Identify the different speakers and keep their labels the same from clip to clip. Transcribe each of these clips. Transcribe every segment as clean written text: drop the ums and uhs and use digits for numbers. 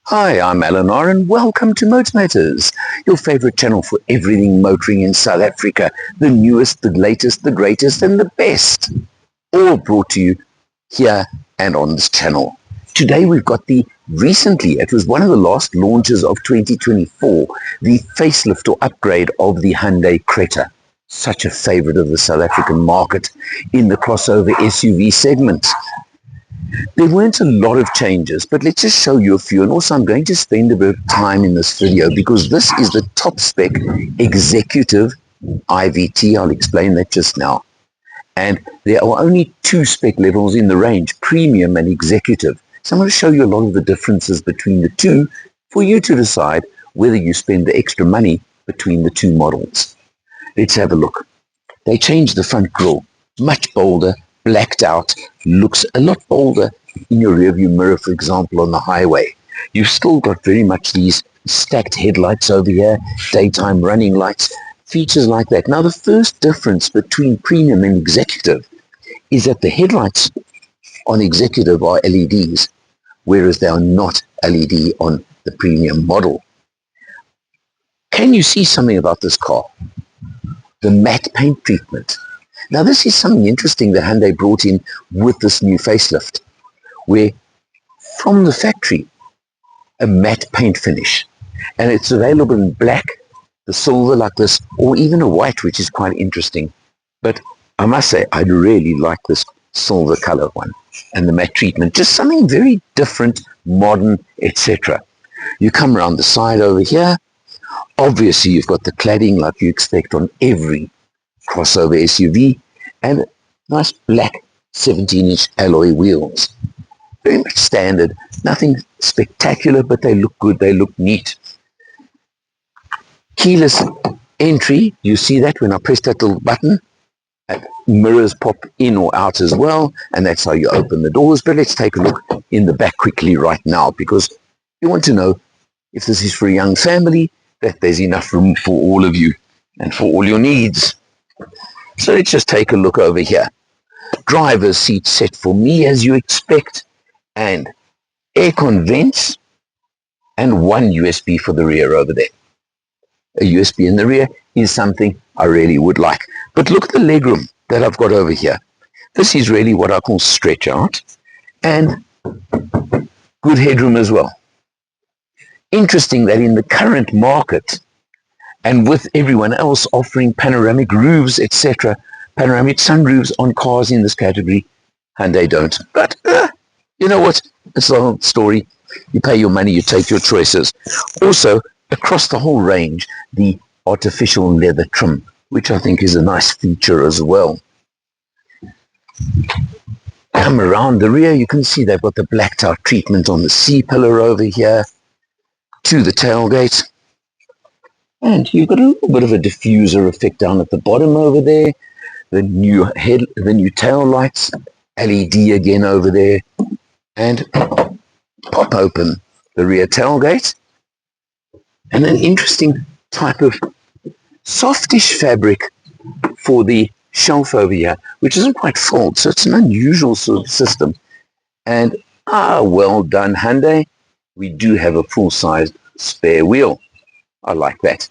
Speaker 1: Hi, I'm Eleanor and welcome to MotorMatters, your favorite channel for everything motoring in South Africa, the newest, the latest, the greatest and the best, all brought to you here and on this channel. Today we've got it was one of the last launches of 2024, the facelift or upgrade of the Hyundai Creta, such a favorite of the South African market in the crossover SUV segment. There weren't a lot of changes, but let's just show you a few. And also I'm going to spend a bit of time in this video because this is the top spec executive IVT. I'll explain that just now. And there are only two spec levels in the range, premium and executive. So I'm going to show you a lot of the differences between the two for you to decide whether you spend the extra money between the two models. Let's have a look. They changed the front grille, much bolder, blacked out, looks a lot bolder in your rearview mirror, for example, on the highway. You've still got very much these stacked headlights over here, daytime running lights, features like that. Now, the first difference between premium and executive is that the headlights on executive are LEDs, whereas they are not LED on the premium model. Can you see something about this car? The matte paint treatment. Now, this is something interesting that Hyundai brought in with this new facelift, where from the factory, a matte paint finish, and it's available in black, the silver like this, or even a white, which is quite interesting. But I must say, I really like this silver color one and the matte treatment, just something very different, modern, etc. You come around the side over here. Obviously, you've got the cladding like you expect on every crossover SUV, and nice black 17-inch alloy wheels. Very much standard, nothing spectacular, but they look good, they look neat. Keyless entry, you see that when I press that little button, mirrors pop in or out as well, and that's how you open the doors. But let's take a look in the back quickly right now, because you want to know if this is for a young family, that there's enough room for all of you and for all your needs. So let's just take a look over here. Driver's seat set for me as you expect, and aircon vents, and one USB for the rear over there. A USB in the rear is something I really would like. But look at the legroom that I've got over here. This is really what I call stretch out, and good headroom as well. Interesting that in the current market, and with everyone else offering panoramic roofs, etc., panoramic sunroofs on cars in this category, Hyundai don't. But you know what? It's the whole story. You pay your money, you take your choices. Also, across the whole range, the artificial leather trim, which I think is a nice feature as well. Come around the rear, you can see they've got the blacked out treatment on the C-pillar over here to the tailgate. And you've got a little bit of a diffuser effect down at the bottom over there. The new tail lights, LED again over there, and pop open the rear tailgate. And an interesting type of softish fabric for the shelf over here, which isn't quite full, so it's an unusual sort of system. And well done, Hyundai. We do have a full-size spare wheel. I like that.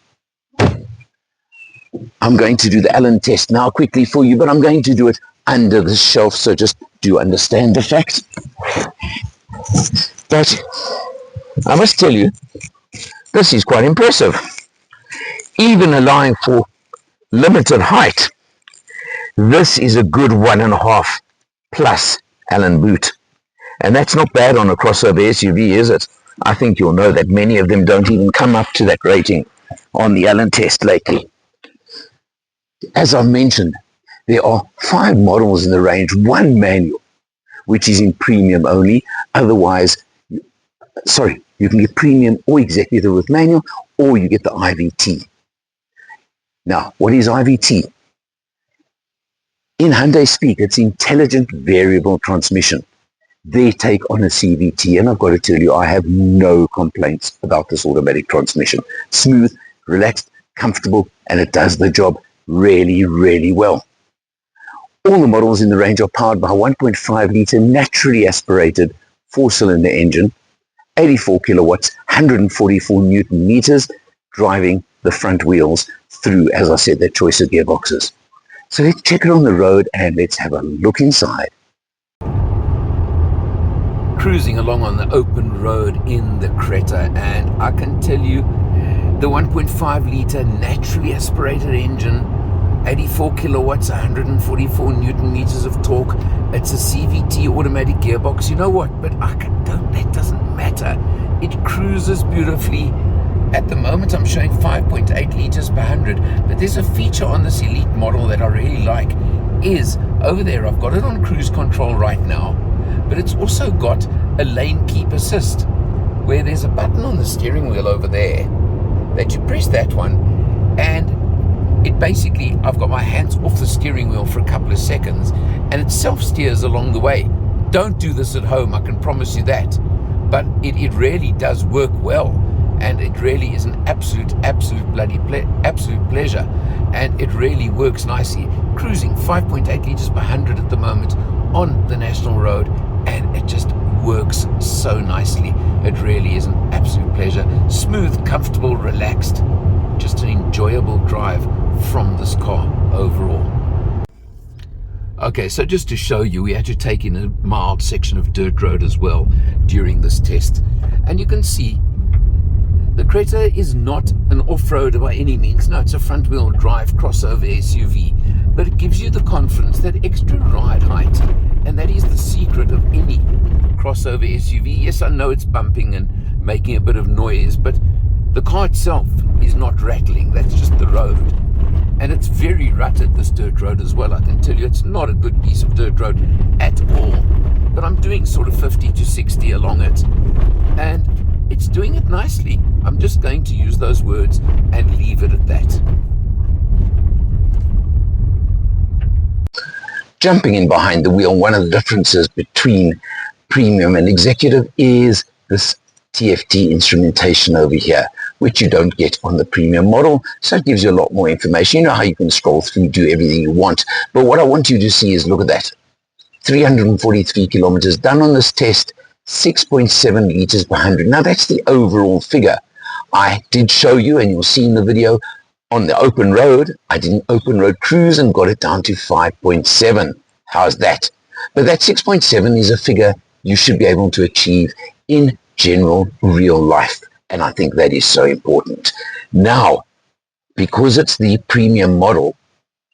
Speaker 1: I'm going to do the Allen test now quickly for you, but I'm going to do it under the shelf, so just do understand the fact. But I must tell you, this is quite impressive. Even allowing for limited height, this is a good 1.5 plus Allen boot. And that's not bad on a crossover SUV, is it? I think you'll know that many of them don't even come up to that rating on the Allen test lately. As I've mentioned, there are 5 models in the range, 1 manual, which is in premium only. Otherwise, you can get premium or executive with manual, or you get the IVT. Now, what is IVT? In Hyundai speak, it's intelligent variable transmission. They take on a CVT, and I've got to tell you, I have no complaints about this automatic transmission. Smooth, relaxed, comfortable, and it does the job really, really well. All the models in the range are powered by a 1.5 litre naturally aspirated 4-cylinder engine, 84 kilowatts, 144 Newton meters, driving the front wheels through, as I said, their choice of gearboxes. So let's check it on the road and let's have a look inside.
Speaker 2: Cruising along on the open road in the Creta, and I can tell you the 1.5 litre naturally aspirated engine, 84 kilowatts, 144 Newton meters of torque. It's a CVT automatic gearbox. You know what? But that doesn't matter. It cruises beautifully. At the moment, I'm showing 5.8 litres per 100. But there's a feature on this Elite model that I really like. Is over there, I've got it on cruise control right now, but it's also got a lane keep assist, where there's a button on the steering wheel over there that you press that one, and it basically, I've got my hands off the steering wheel for a couple of seconds and it self-steers along the way. Don't do this at home, I can promise you that. But it really does work well, and it really is an absolute pleasure, and it really works nicely. Cruising 5.8 litres per 100 at the moment on the national road, and it just works so nicely. It really is an absolute pleasure. Smooth, comfortable, relaxed, just an enjoyable drive from this car overall. Okay, so just to show you, we had to take in a mild section of dirt road as well during this test, and you can see the Creta is not an off-roader by any means. No, it's a front-wheel drive crossover SUV, but it gives you the confidence, that extra ride height, and that is the secret of any crossover SUV. Yes, I know it's bumping and making a bit of noise, but the car itself is not rattling. That's just the road. And it's very rutted, this dirt road as well. I can tell you it's not a good piece of dirt road at all. But I'm doing sort of 50 to 60 along it, and it's doing it nicely. I'm just going to use those words and leave it at that.
Speaker 1: Jumping in behind the wheel, one of the differences between premium and executive is this TFT instrumentation over here, which you don't get on the premium model. So it gives you a lot more information. You know how you can scroll through, do everything you want. But what I want you to see is, look at that. 343 kilometers done on this test, 6.7 litres per 100. Now that's the overall figure. I did show you, and you'll see in the video, on the open road, I did an open road cruise and got it down to 5.7. How's that? But that 6.7 is a figure you should be able to achieve in general real life. And I think that is so important. Now, because it's the premium model,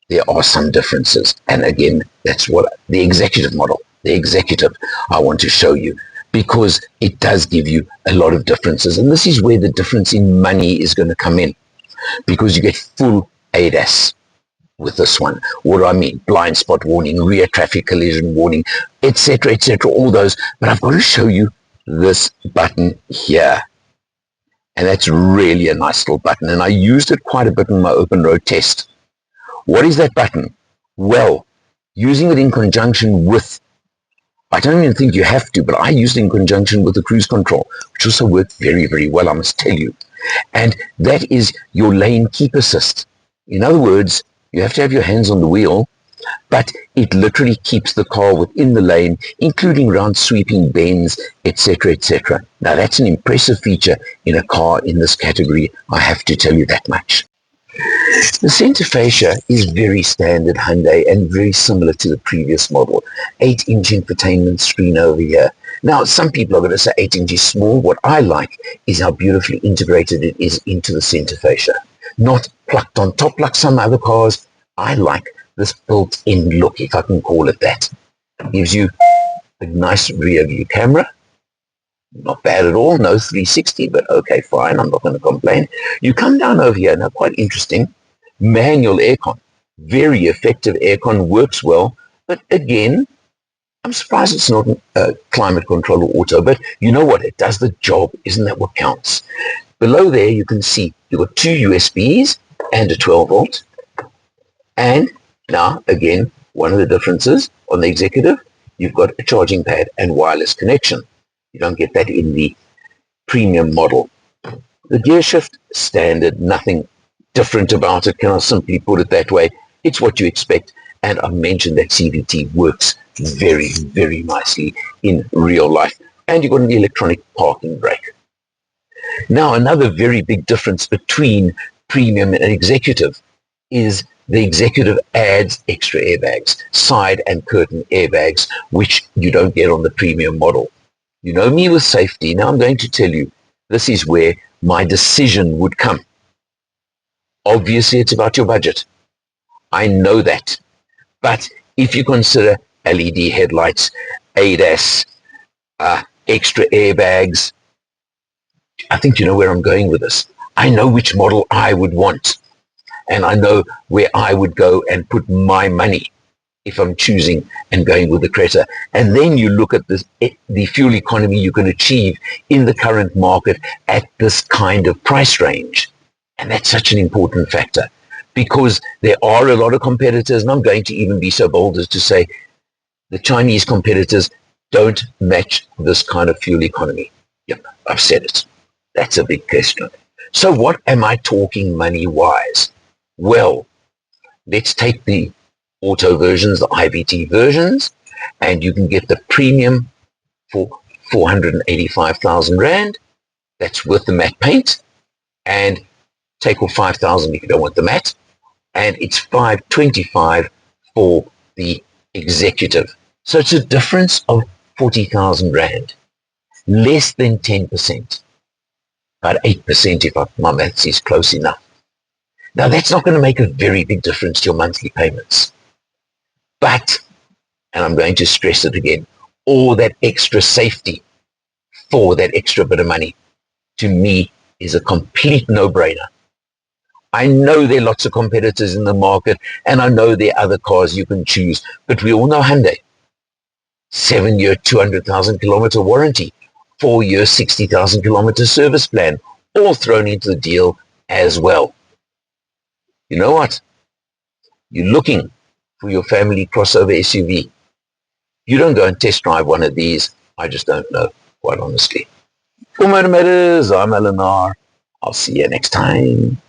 Speaker 1: there are some differences. And again, that's what the executive model, the executive, I want to show you, because it does give you a lot of differences. And this is where the difference in money is going to come in, because you get full ADAS with this one. What do I mean? Blind spot warning, rear traffic collision warning, etc., all those. But I've got to show you this button here. And that's really a nice little button. And I used it quite a bit in my open road test. What is that button? Well, using it in conjunction with, I don't even think you have to, but I used it in conjunction with the cruise control, which also worked very, very well, I must tell you. And that is your lane keep assist. In other words, you have to have your hands on the wheel, but it literally keeps the car within the lane, including around sweeping bends, etc., Now that's an impressive feature in a car in this category, I have to tell you that much. The center fascia is very standard Hyundai and very similar to the previous model. 8-inch infotainment screen over here. Now, some people are going to say 8-inch is small. What I like is how beautifully integrated it is into the center fascia. Not plucked on top like some other cars. I like this built-in look, if I can call it that. It gives you a nice rear view camera. Not bad at all, no 360, but okay, fine, I'm not going to complain. You come down over here, now quite interesting, manual aircon. Very effective aircon, works well, but again, I'm surprised it's not climate control or auto, but you know what, it does the job, isn't that what counts? Below there you can see you've got 2 USBs and a 12 volt, and now again, one of the differences on the executive, you've got a charging pad and wireless connection. You don't get that in the premium model. The gear shift, standard, nothing different about it. Can I simply put it that way? It's what you expect. And I mentioned that CVT works very, very nicely in real life. and you've got an electronic parking brake. Now, another very big difference between premium and executive is the executive adds extra airbags, side and curtain airbags, which you don't get on the premium model. You know me with safety. Now I'm going to tell you, this is where my decision would come. Obviously, it's about your budget. I know that. But if you consider LED headlights, ADAS, extra airbags, I think you know where I'm going with this. I know which model I would want, and I know where I would go and put my money if I'm choosing and going with the Creta. And then you look at this, the fuel economy you can achieve in the current market at this kind of price range. And that's such an important factor, because there are a lot of competitors, and I'm going to even be so bold as to say the Chinese competitors don't match this kind of fuel economy. Yep, I've said it. That's a big question. So what am I talking money-wise? Well, let's take the auto versions, the IBT versions, and you can get the premium for 485,000 Rand. That's with the matte paint, and take off 5,000 if you don't want the matte, and it's 525 for the executive. So it's a difference of 40,000 Rand, less than 10%, about 8% if my maths is close enough. Now that's not going to make a very big difference to your monthly payments. But, and I'm going to stress it again, all that extra safety for that extra bit of money, to me, is a complete no-brainer. I know there are lots of competitors in the market, and I know there are other cars you can choose, but we all know Hyundai. 7-year, 200,000 kilometer warranty, 4-year, 60,000 kilometer service plan, all thrown into the deal as well. You know what? You're looking for your family crossover SUV. You don't go and test drive one of these. I just don't know, quite honestly. For MotorMatters, I'm Eleanor. I'll see you next time.